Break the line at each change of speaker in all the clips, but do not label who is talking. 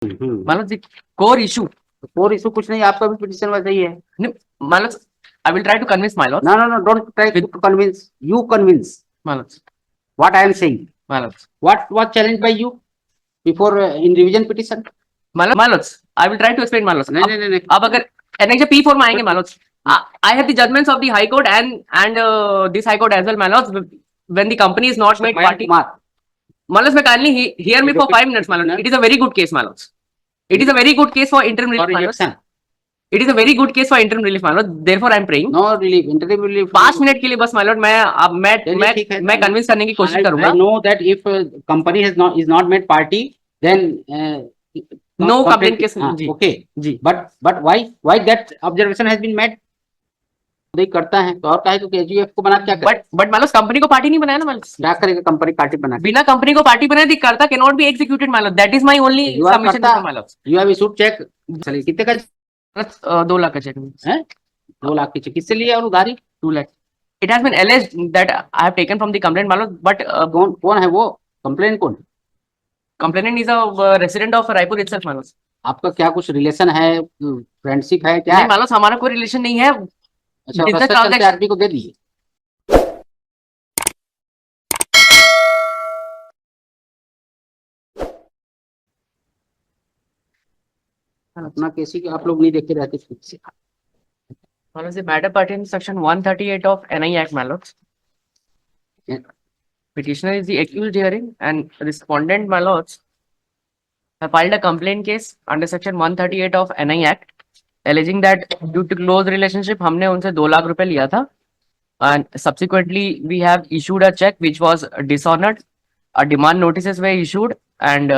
मतलब core issue
कुछ नहीं, आपका भी पिटिशन वैसा ही है।
मतलब I will try to convince my lord.
No, no, no, don't try to convince. You convince
My lords.
what I am saying.
My lords.
What was challenged by you before in revision petition?
My lords. I will try to explain my lords.
नहीं.
अब अगर annex P4 में आएंगे my lords. I have the judgments of the High Court and this High Court as well, my lords. When the company is not made party. My lords, kindly hear me for 5 minutes, my lords. It is a very good case, my lords. It is a very good case for interim relief, my lords. It is a very good case for interim relief, my lord. Therefore, I am praying.
No relief, interim relief.
5 minute के लिए बस, my lord. मैं convince करने की कोशिश करूंगा.
I know that if company is not made party, then
no complaint case.
Okay. जी. But why that observation has been made? नहीं करता है तो और काहे को केजीएफ को बना क्या करे?
बट मालूम कंपनी को पार्टी नहीं बनाया ना मालूम.
क्या करेगा कंपनी पार्टी बना?
बिना कंपनी को पार्टी बनाए करता कैन नॉट बी एग्जीक्यूटेड मालूम. That is my only submission मालूम.
You have issued cheque. चलिए कितने का?
2 लाख का चेक
है. 2 लाख की चेक किससे लिया और उधारी?
2 lakh. It has been alleged that I have taken from the complainant मालूम. But
कौन है वो कंप्लेंट? कौन
complainant is a resident of Raipur itself मालूम.
आपका क्या कुछ रिलेशन है, फ्रेंडशिप है क्या?
नहीं मालूम, हमारा कोई रिलेशन नहीं है.
अच्छा, आदमी को दे दिए. अपना कैसी आप लोग नहीं देखे रहते खुद से.
मालूम से matter pertains section 138 of NI Act मालूम. Petitioner is the accused hearing and respondent my lords have filed a complaint case under section 138 of NI Act alleging that due to close relationship हमने उनसे 2 लाख रुपए लिया था and subsequently we have issued a check which was dishonored. A demand notices were issued and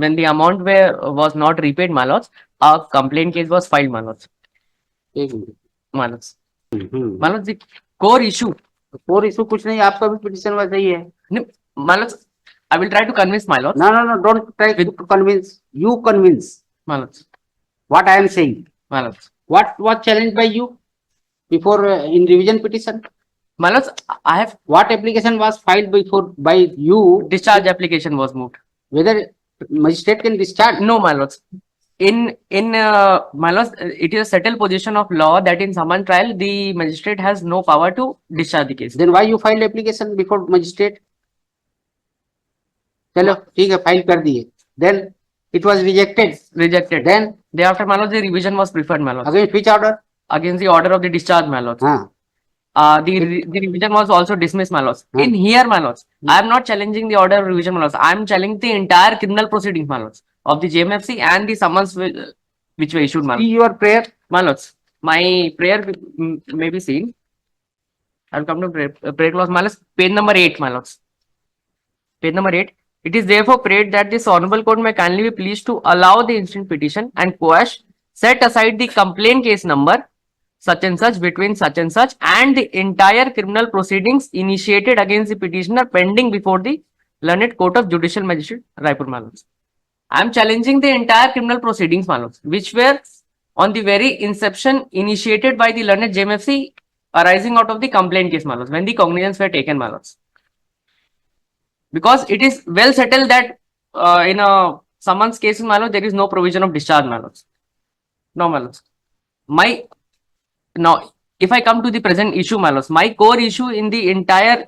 when the amount was not repaid my lords, a complaint case was filed my lords. My lords. My lords, the core issue
कुछ नहीं, आपका भी petition वैसा ही है.
My lords, I will try to convince my lords.
No, don't try to convince. You convince.
My lords.
What I am saying.
My lords.
What was challenged by you before in revision petition?
My lords, I have.
What application was filed by you?
Discharge application was moved.
Whether magistrate can discharge?
No, my lords. In my lords, it is a settled position of law that in summon trial the magistrate has no power to discharge the case.
Then why you filed application before magistrate? चलो ठीक है, file कर दिए. Then it was rejected. Then
thereafter my lords, the revision was preferred my lords.
Against which order?
Against the order of the discharge my lords. The revision was also dismissed my lords. In here my lords, I am not challenging the order of revision my lords. I am challenging the entire criminal proceedings my lords of the JMFC and the summons which were issued my lords.
See your prayer
my lords. My prayer may be seen. I will come to prayer clause my lords. Page number 8 my lords. Page number 8. It is therefore prayed that this honorable court may kindly be pleased to allow the instant petition and quash, set aside the complaint case number such and such between such and such and the entire criminal proceedings initiated against the petitioner pending before the learned court of judicial magistrate Raipur Malons. I am challenging the entire criminal proceedings Malons which were on the very inception initiated by the learned JMFC arising out of the complaint case Malons when the cognizance were taken Malons. Because it is well settled that in a summons case Malons there is no provision of discharge Malons. No Malons. Now, if I come to the present issue, my lords, my core issue in the entire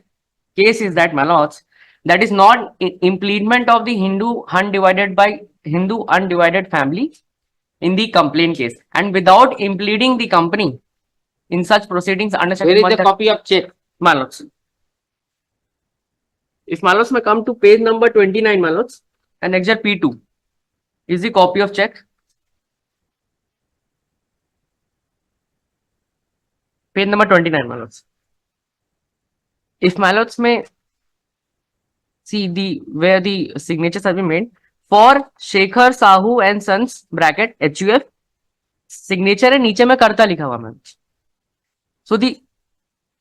case is that, my lords, that is not impleadment of the Hindu undivided family in the complaint case. And without impleading the company in such proceedings under section.
Where is the copy of check?
My lords. If my lords may come to page number 29, my lords, and excerpt P2 is the copy of check. Page number 29, my lords. If my lords may see where the signatures have been made for Shekhar Sahu and Sons bracket HUF signature है नीचे में करता लिखा हुआ ma'am. So the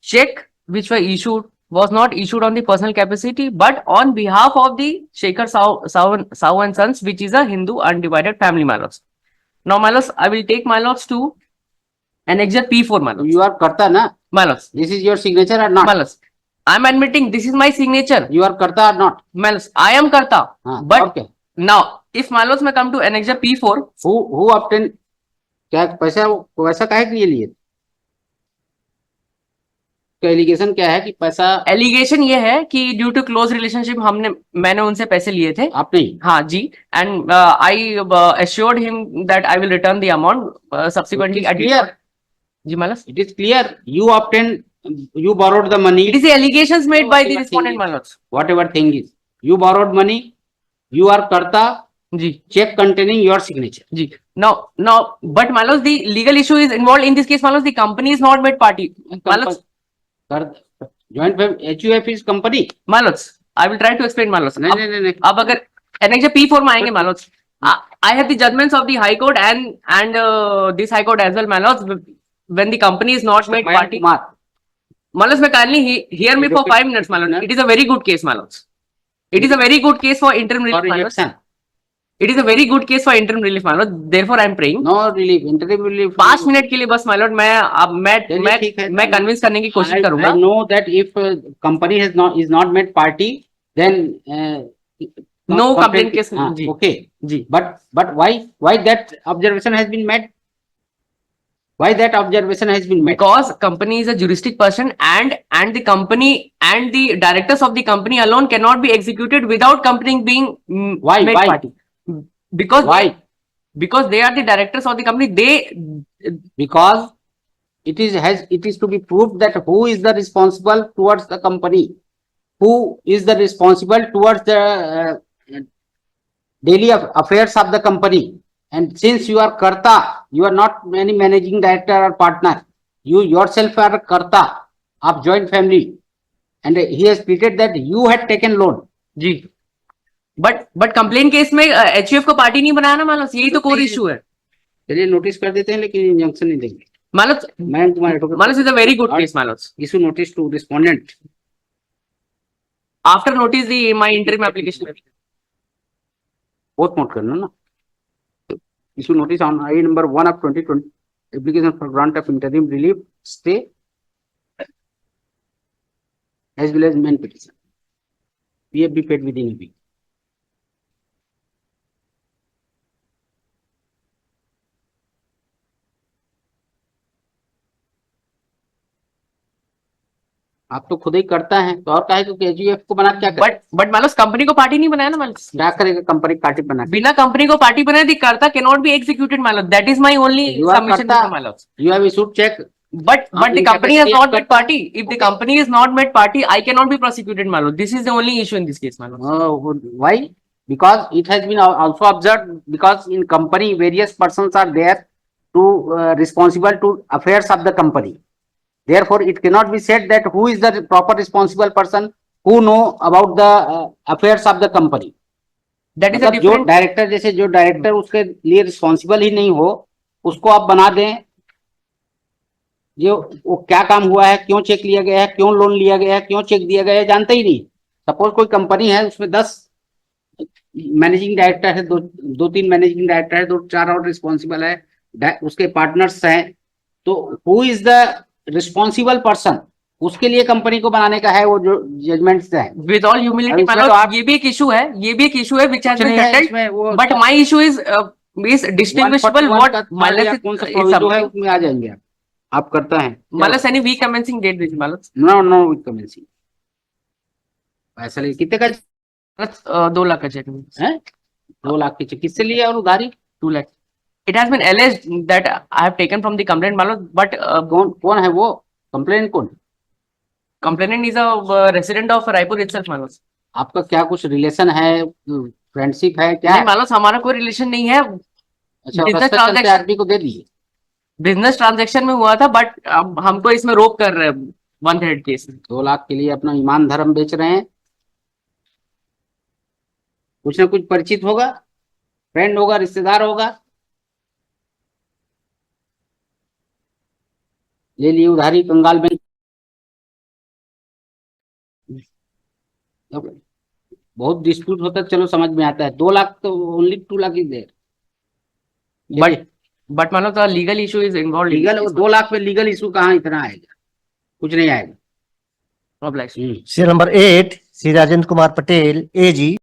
check which were issued was not issued on the personal capacity but on behalf of the Shekhar Sahu and Sons, which is a Hindu undivided family, my lords. Now, my lords, I will take my lords to an excerpt P4, my lords.
You are karta na?
My lords.
This is your signature or not?
My lords. I am admitting this is my signature.
You are karta or not?
My lords, I am karta.
But
okay. Now, if my lords may come to annexure P4,
who obtain, क्या पैसा वैसा काहे के लिए लिए? तो allegation क्या है कि पैसा
एलिगेशन ये है कि ड्यू टू क्लोज रिलेशनशिप मैंने उनसे पैसे लिए थे.
आपने?
हाँ जी. And I assured him that I will return the amount subsequently.
It is clear.
जी मालस.
It is clear. You obtained, you borrowed the money.
It is the allegations made by the
Whatever
respondent,
thing
my
is-
lords.
Whatever thing is, you borrowed money. You are karta.
Ji.
Check containing your signature.
Ji. Now, but my lords, the legal issue is involved in this case. My lords, the company is not made party. My lords,
Joint HUF is company.
my lords, I will try to explain, my lords.
नहीं नहीं नहीं नहीं.
अब अगर annexure P4 में आएंगे, my lords, I have the judgments of the High Court and this High Court as well, my lords. When the company is not made party,
Kumar.
my lords, may kindly hear me for 5 minutes, my lords. It is a very good case, my lords. It is a very good case for interim
For
relief, my lords.
rejection.
It is a very good case for interim relief, my lord. Therefore, I am praying.
No relief. Interim relief.
5 minute के लिए बस, my lord,
चलिए, ठीक है.
मैं convince करने की कोशिश करूंगा.
I know that if company is not made party, then
No complaint case. जी.
Okay.
जी.
But why that observation has been made? Why that observation has been made?
Because company is a juristic person and the company and the directors of the company alone cannot be executed without company being
Why?
made
Why?
party. Because
Why?
Because they are the directors of the company.
Because it is to be proved that who is the responsible towards the company, who is the responsible towards the daily affairs of the company. And since you are karta, you are not any managing director or partner. You yourself are karta of joint family, and he has stated that you had taken loan.
जी. But complaint case में HUF को party नहीं बनाया ना, मानस. यही तो core issue है.
चलिए नोटिस कर देते हैं, लेकिन इंजंक्शन नहीं देंगे.
मानस,
मैं तुम्हारे
Manas is a very good case, Manas.
Issue notice to respondent.
After notice the my interim application.
बहुत नोट करना ना. Issue notice on I number 1 of 2020 application for grant of interim relief stay as well as main petition. PF be paid within a week. आप तो खुद ही करता है, तो और काहे को केजीएफ को बना क्या कर?
बट मानस कंपनी को पार्टी नहीं बनाया ना, मानस.
क्या करेगा कंपनी पार्टी बना के?
बिना कंपनी को पार्टी बनाए दी करता can not be executed, Manas. That is my only submission, Manas.
You have issued check.
But the company has not made party. If the company is not made party, I cannot be prosecuted, my lord. This is the only issue in this case, my lord.
Why? Because it has been also observed, because in company various persons are there to responsible to affairs of the company. Therefore, it cannot be said that who is the proper responsible person who know about the affairs of the company.
That is a
मतलब जो
different.
Director, जैसे जो director उसके लिए responsible ही नहीं हो, उसको आप बना दें. जो वो क्या काम हुआ है, क्यों चेक लिया गया है, क्यों लोन लिया गया है, क्यों चेक दिया गया है, जानते ही नहीं. सपोज कोई कंपनी है, उसमें 10 मैनेजिंग डायरेक्टर है, दो तीन मैनेजिंग डायरेक्टर है, 2-4 और रिस्पॉन्सिबल है, उसके पार्टनर्स हैं, तो who is the responsible person? उसके लिए कंपनी को बनाने का है वो जो जजमेंट्स है.
With all humility, my
इसमें तो
lord,
आप-
ये भी एक इशू है, which has been settled.
इसमें वो
But my issue is distinguishable.
141
What
का
my
या
lord
कौन सा
is
प्रोविजो है,
something.
उसमें आ जाएंगे आप करता है.
My lord, any weak commencing date, my lord.
Know with commencing. पैसा ले कितने का
2 लाख का चेक
है? 2 लाख की चेक किससे लिया और उधारी?
2 lakh. It has been alleged that I have taken from the complainant, my lord, but
कौन है वो कंप्लेन? कौन
complainant is a resident of Raipur itself, my lord.
आपका क्या कुछ रिलेशन है, फ्रेंडशिप है क्या?
नहीं, my lord, हमारा कोई रिलेशन नहीं है.
अच्छा,
business
चलते
transaction-
आदमी को दे दिए.
बिजनेस ट्रांजैक्शन में हुआ था, बट हमको इसमें रोक कर रहे हैं 1/3 केस.
2 लाख के लिए अपना ईमान धर्म बेच रहे हैं. कुछ ना कुछ परिचित होगा, फ्रेंड होगा, रिश्तेदार होगा, ले लिए उधारी कंगाल बैंक. बहुत डिस्प्यूट होता है, चलो समझ में आता है. 2 लाख तो only 2 lakh is there.
But मान लो तो legal issue is involve.
Legal 2 lakh में लीगल इशू कहाँ इतना आएगा? कुछ नहीं आएगा.
Serial number 8, Sri Rajendra Kumar Patel, AG.